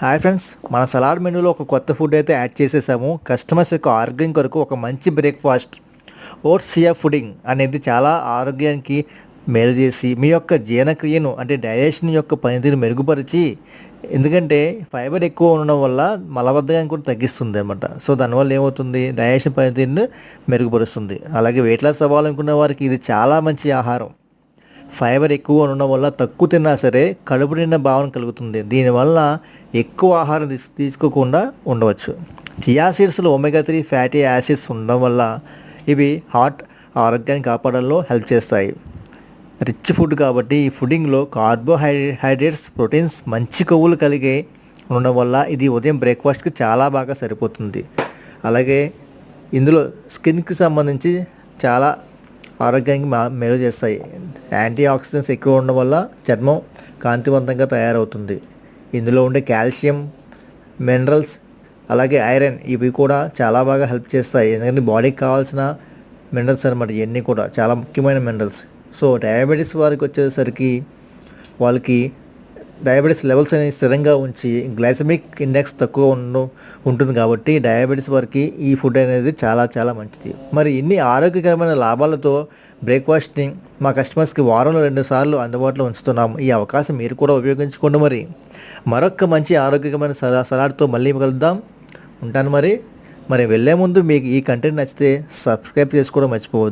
Hi friends, మన salad మెనూలో ఒక కొత్త ఫుడ్ అయితే యాడ్ చేసేసాము. కస్టమర్స్ యొక్క ఆరోగ్యం కొరకు ఒక మంచి బ్రేక్ఫాస్ట్ ఓట్స్ చియా పుడింగ్ అనేది చాలా ఆరోగ్యానికి మేలు చేసి మీ యొక్క జీర్ణక్రియను అంటే డైజెషన్ యొక్క పనితీరు మెరుగుపరిచి, ఎందుకంటే ఫైబర్ ఎక్కువ ఉండడం వల్ల మలబద్ధకాన్ని కూడా తగ్గిస్తుంది అనమాట. సో దానివల్ల ఏమవుతుంది, డైజెషన్ పనితీరుని మెరుగుపరుస్తుంది. అలాగే వెయిట్ లాస్ అవ్వాలనుకున్న వారికి ఇది చాలా మంచి ఆహారం. ఫైబర్ ఎక్కువ ఉండడం వల్ల తక్కువ తిన్నా సరే కడుపు నిండా భావన కలుగుతుంది. దీనివల్ల ఎక్కువ ఆహారం తీసుకోకుండా ఉండవచ్చు. చియా సీడ్స్లో ఒమేగా 3 ఫ్యాటీ యాసిడ్స్ ఉండడం వల్ల ఇవి హార్ట్ ఆరోగ్యాన్ని కాపాడంలో హెల్ప్ చేస్తాయి. రిచ్ ఫుడ్ కాబట్టి ఈ ఫుడింగ్లో కార్బోహైడ్రేట్స్, ప్రోటీన్స్, మంచి కొవ్వులు కలిగి ఉండడం వల్ల ఇది ఉదయం బ్రేక్ఫాస్ట్కి చాలా బాగా సరిపోతుంది. అలాగే ఇందులో స్కిన్కి సంబంధించి చాలా ఆరోగ్యానికి మేలు చేస్తాయి. యాంటీ ఆక్సిడెంట్స్ ఎక్కువ ఉండడం వల్ల చర్మం కాంతివంతంగా తయారవుతుంది. ఇందులో ఉండే కాల్షియం, మినరల్స్, అలాగే ఐరన్ ఇవి కూడా చాలా బాగా హెల్ప్ చేస్తాయి. ఎందుకంటే బాడీకి కావాల్సిన మినరల్స్ అనమాట. ఇవన్నీ కూడా చాలా ముఖ్యమైన మినరల్స్. సో డయాబెటీస్ వారికి వచ్చేసరికి వాళ్ళకి డయాబెటీస్ లెవెల్స్ అనేవి స్థిరంగా ఉంచి గ్లైసమిక్ ఇండెక్స్ తక్కువ ఉంటుంది కాబట్టి డయాబెటీస్ వారికి ఈ ఫుడ్ అనేది చాలా చాలా మంచిది. మరి ఇన్ని ఆరోగ్యకరమైన లాభాలతో బ్రేక్ఫాస్ట్ని మా కస్టమర్స్కి వారంలో 2 సార్లు అందుబాటులో ఉంచుతున్నాము. ఈ అవకాశం మీరు కూడా ఉపయోగించుకోండి. మరొక మంచి ఆరోగ్యకరమైన సలాడ్తో మళ్ళీ కలుద్దాం. ఉంటాను మరి వెళ్ళే ముందు మీకు ఈ కంటెంట్ నచ్చితే సబ్స్క్రైబ్ చేసుకోవడం మర్చిపోవద్దు.